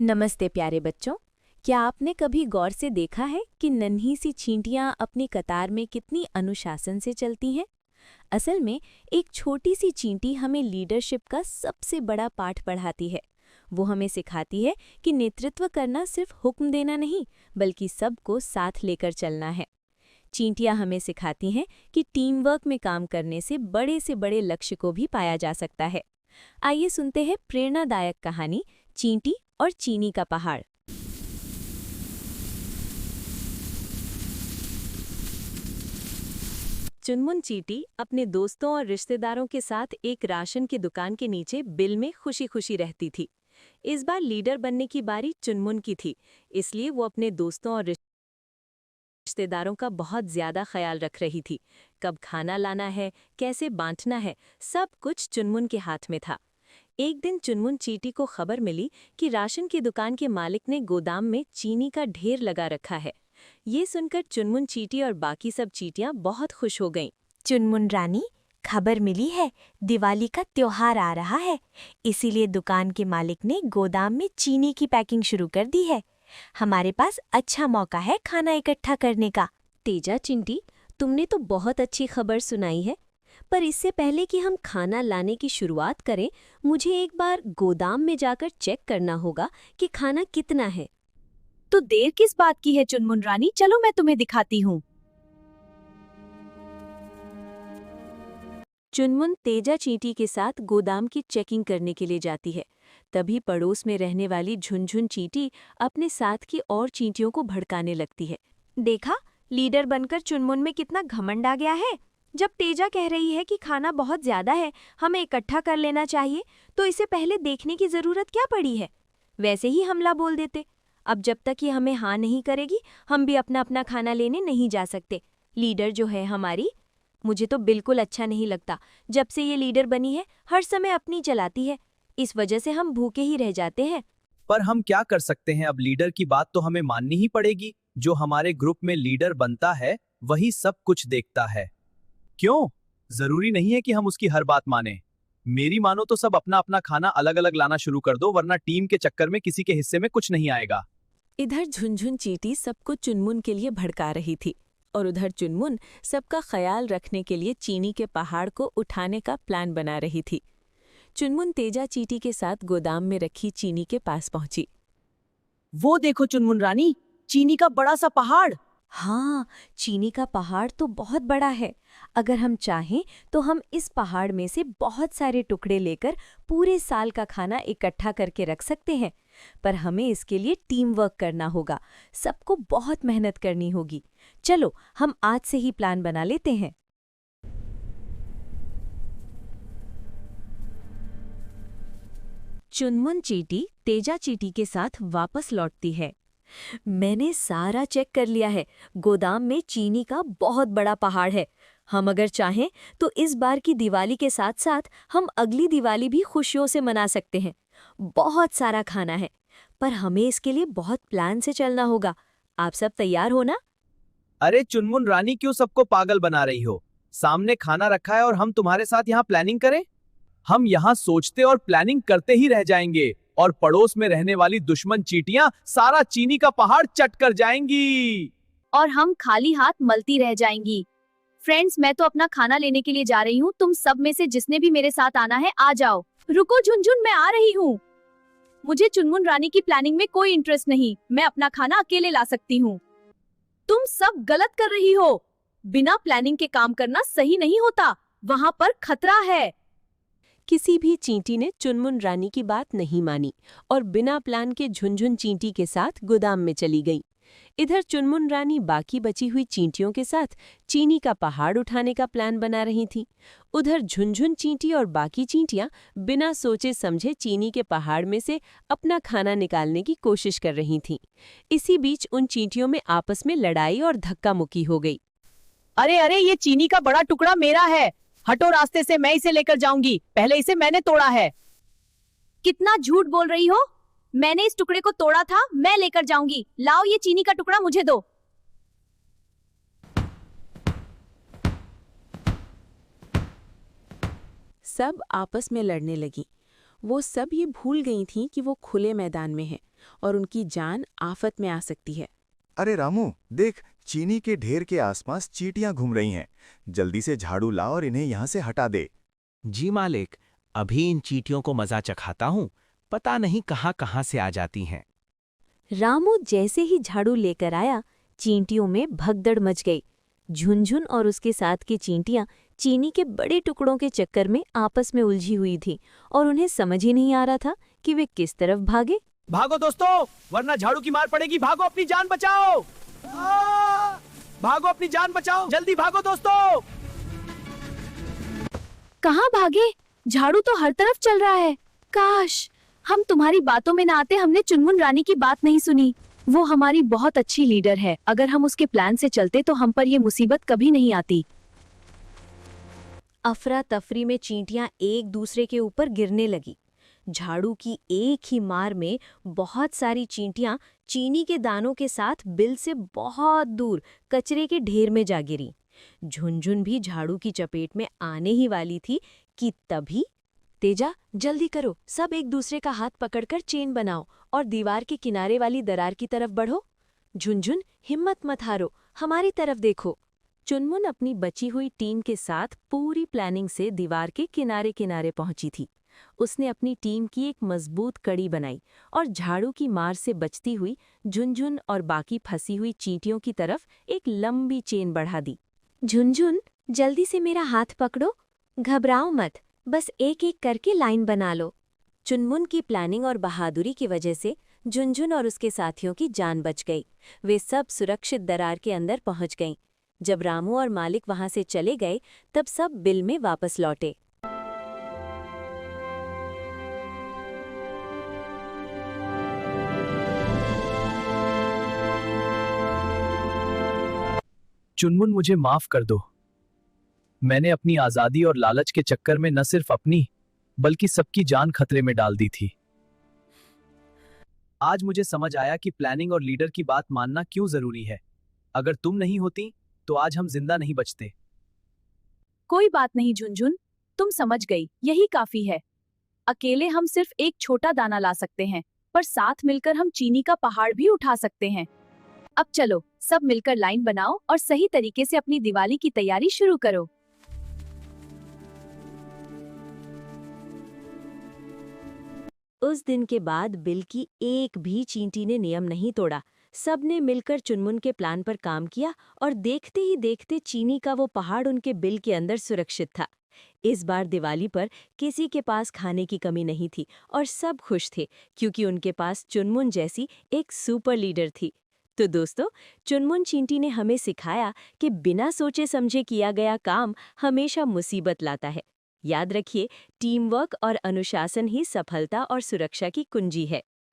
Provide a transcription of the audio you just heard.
नमस्ते प्यारे बच्चों, क्या आपने कभी गौर से देखा है कि नन्ही सी चींटियां अपनी कतार में कितनी अनुशासन से चलती हैं? असल में एक छोटी सी चींटी हमें लीडरशिप का सबसे बड़ा पाठ पढ़ाती है। वो हमें सिखाती है कि नेतृत्व करना सिर्फ हुक्म देना नहीं, बल्कि सबको साथ लेकर चलना है। चींटियां हमें सिखाती हैं कि टीम वर्क में काम करने से बड़े लक्ष्य को भी पाया जा सकता है। आइए सुनते हैं प्रेरणादायक कहानी चींटी और चीनी का पहाड़। चुनमुन चींटी अपने दोस्तों और रिश्तेदारों के साथ एक राशन की दुकान के नीचे बिल में खुशी खुशी रहती थी। इस बार लीडर बनने की बारी चुनमुन की थी, इसलिए वो अपने दोस्तों और रिश्तेदारों का बहुत ज्यादा ख्याल रख रही थी। कब खाना लाना है, कैसे बांटना है, सब कुछ चुनमुन के हाथ में था। एक दिन चुनमुन चींटी को खबर मिली कि राशन की दुकान के मालिक ने गोदाम में चीनी का ढेर लगा रखा है। ये सुनकर चुनमुन चींटी और बाकी सब चींटियां बहुत खुश हो गईं। चुनमुन रानी, खबर मिली है, दिवाली का त्योहार आ रहा है, इसीलिए दुकान के मालिक ने गोदाम में चीनी की पैकिंग शुरू कर दी है। हमारे पास अच्छा मौका है खाना इकट्ठा करने का। तेजा चिंटी, तुमने तो बहुत अच्छी खबर सुनाई है, पर इससे पहले कि हम खाना लाने की शुरुआत करें, मुझे एक बार गोदाम में जाकर चेक करना होगा कि खाना कितना है। तो देर किस बात की है चुनमुन रानी, चलो मैं तुम्हें दिखाती हूँ। चुनमुन तेजा चींटी के साथ गोदाम की चेकिंग करने के लिए जाती है। तभी पड़ोस में रहने वाली झुनझुन चींटी अपने साथ की और चींटियों को भड़काने लगती है। देखा, लीडर बनकर चुनमुन में कितना घमंड आ गया है। जब तेजा कह रही है कि खाना बहुत ज्यादा है, हमें इकट्ठा कर लेना चाहिए, तो इसे पहले देखने की जरूरत क्या पड़ी है? वैसे ही हमला बोल देते। अब जब तक ये हमें हाँ नहीं करेगी, हम भी अपना अपना खाना लेने नहीं जा सकते। लीडर जो है हमारी, मुझे तो बिल्कुल अच्छा नहीं लगता। जब से ये लीडर बनी है, हर समय अपनी चलाती है। इस वजह से हम भूखे ही रह जाते हैं। पर हम क्या कर सकते हैं, अब लीडर की बात तो हमें माननी ही पड़ेगी। जो हमारे ग्रुप में लीडर बनता है वही सब कुछ देखता है। क्यों? जरूरी नहीं है कि हम उसकी हर बात माने। मेरी मानो तो सब अपना अपना खाना अलग अलग लाना शुरू कर दो, वरना टीम के चक्कर में किसी के हिस्से में कुछ नहीं आएगा। इधर झुनझुन चींटी सबको चुनमुन के लिए भड़का रही थी और उधर चुनमुन सबका ख्याल रखने के लिए चीनी के पहाड़ को उठाने का प्लान बना रही थी। चुनमुन तेजा चींटी के साथ गोदाम में रखी चीनी के पास पहुंची। वो देखो चुनमुन रानी, चीनी का बड़ा सा पहाड़। हाँ, चीनी का पहाड़ तो बहुत बड़ा है। अगर हम चाहें तो हम इस पहाड़ में से बहुत सारे टुकड़े लेकर पूरे साल का खाना इकट्ठा करके रख सकते हैं। पर हमें इसके लिए टीम वर्क करना होगा, सबको बहुत मेहनत करनी होगी। चलो, हम आज से ही प्लान बना लेते हैं। चुनमुन चींटी तेजा चींटी के साथ वापस लौटती है। मैंने सारा चेक कर लिया है, गोदाम में चीनी का बहुत बड़ा पहाड़ है। हम अगर चाहें तो इस बार की दिवाली के साथ साथ हम अगली दिवाली भी खुशियों से मना सकते हैं। बहुत सारा खाना है, पर हमें इसके लिए बहुत प्लान से चलना होगा। आप सब तैयार हो ना? अरे चुनमुन रानी, क्यों सबको पागल बना रही हो? सामने खाना रखा है और हम तुम्हारे साथ यहाँ प्लानिंग करें? हम यहाँ सोचते और प्लानिंग करते ही रह जाएंगे और पड़ोस में रहने वाली दुश्मन चींटियां सारा चीनी का पहाड़ चट कर जाएंगी। और हम खाली हाथ मलती रह जाएंगी। फ्रेंड्स, मैं तो अपना खाना लेने के लिए जा रही हूँ। तुम सब में से जिसने भी मेरे साथ आना है, आ जाओ। रुको झुनझुन, मैं आ रही हूँ। मुझे चुनमुन रानी की प्लानिंग में कोई इंटरेस्ट नहीं। मैं अपना खाना अकेले ला सकती हूँ। तुम सब गलत कर रही हो। बिना प्लानिंग के काम करना सही नहीं होता, वहाँ पर खतरा है। किसी भी चींटी ने चुनमुन रानी की बात नहीं मानी और बिना प्लान के झुनझुन चींटी के साथ गोदाम में चली गई। इधर चुनमुन रानी बाकी बची हुई चींटियों के साथ चीनी का पहाड़ उठाने का प्लान बना रही थी। उधर झुनझुन चींटी और बाकी चींटियां बिना सोचे समझे चीनी के पहाड़ में से अपना खाना निकालने की कोशिश कर रही थीं। इसी बीच उन चींटियों में आपस में लड़ाई और धक्का मुक्की हो गई। अरे अरे, ये चीनी का बड़ा टुकड़ा मेरा है। हटो रास्ते से, मैं इसे लेकर जाऊंगी। पहले इसे मैंने तोड़ा है। कितना झूठ बोल रही हो? मैंने इस टुकड़े को तोड़ा था, मैं लेकर जाऊंगी। लाओ, ये चीनी का टुकड़ा मुझे दो। सब आपस में लड़ने लगीं। वो सब ये भूल गई थीं कि वो खुले मैदान में हैं और उनकी जान आफत में आ सकती है। अरे रामू, देख, चीनी के ढेर के आसपास चींटियां घूम रही हैं। जल्दी से झाड़ू ला और इन्हें यहाँ से हटा दे। जी मालिक, अभी इन चींटियों को मजा चखाता हूँ, पता नहीं कहाँ कहाँ से आ जाती हैं। रामू जैसे ही झाड़ू लेकर आया, चींटियों में भगदड़ मच गई। झुनझुन और उसके साथ की चींटियां चीनी के बड़े टुकड़ों के चक्कर में आपस में उलझी हुई थीं और उन्हें समझ ही नहीं आ रहा था कि वे किस तरफ भागे। भागो दोस्तों, वरना झाड़ू की मार पड़ेगी। भागो, अपनी जान बचाओ। भागो, अपनी जान बचाओ, जल्दी भागो दोस्तों। कहाँ भागे? झाड़ू तो हर तरफ चल रहा है। काश हम तुम्हारी बातों में ना आते। हमने चुनमुन रानी की बात नहीं सुनी। वो हमारी बहुत अच्छी लीडर है। अगर हम उसके प्लान से चलते तो हम पर ये मुसीबत कभी नहीं आती। अफरा तफरी में चींटियां एक दूसरे के ऊपर गिरने लगी। झाड़ू की एक ही मार में बहुत सारी चींटियां चीनी के दानों के साथ बिल से बहुत दूर कचरे के ढेर में जा गिरी। झुनझुन भी झाड़ू की चपेट में आने ही वाली थी कि तभी तेजा, जल्दी करो, सब एक दूसरे का हाथ पकड़कर चेन बनाओ और दीवार के किनारे वाली दरार की तरफ बढ़ो। झुनझुन, हिम्मत मत हारो, हमारी तरफ देखो। चुनमुन अपनी बची हुई टीम के साथ पूरी प्लानिंग से दीवार के किनारे किनारे पहुंची थी। उसने अपनी टीम की एक मजबूत कड़ी बनाई और झाड़ू की मार से बचती हुई झुनझुन और बाकी फंसी हुई चींटियों की तरफ एक लंबी चेन बढ़ा दी। झुनझुन, जल्दी से मेरा हाथ पकड़ो, घबराओ मत, बस एक एक करके लाइन बना लो। चुनमुन की प्लानिंग और बहादुरी की वजह से झुनझुन और उसके साथियों की जान बच गई। वे सब सुरक्षित दरार के अंदर पहुंच गईं। जब रामू और मालिक वहां से चले गए, तब सब बिल में वापस लौटे। चुनमुन, मुझे माफ कर दो। मैंने अपनी आजादी और लालच के चक्कर में न सिर्फ अपनी बल्कि सबकी जान खतरे में डाल दी थी। आज मुझे समझ आया कि प्लानिंग और लीडर की बात मानना क्यों जरूरी है। अगर तुम नहीं होती तो आज हम जिंदा नहीं बचते। कोई बात नहीं झुनझुन, तुम समझ गई, यही काफी है। अकेले हम सिर्फ एक छोटा दाना ला सकते हैं, पर साथ मिलकर हम चीनी का पहाड़ भी उठा सकते हैं। अब चलो, सब मिलकर लाइन बनाओ और सही तरीके से अपनी दिवाली की तैयारी शुरू करो। उस दिन के बाद बिल की एक भी चींटी ने नियम नहीं तोड़ा। सबने मिलकर चुनमुन के प्लान पर काम किया और देखते ही देखते चीनी का वो पहाड़ उनके बिल के अंदर सुरक्षित था। इस बार दिवाली पर किसी के पास खाने की कमी नहीं थी और सब खुश थे क्योंकि उनके पास चुनमुन जैसी एक सुपर लीडर थी। तो दोस्तों, चुनमुन चींटी ने हमें सिखाया कि बिना सोचे समझे किया गया काम हमेशा मुसीबत लाता है। याद रखिए, टीम वर्क और अनुशासन ही सफलता और सुरक्षा की कुंजी है।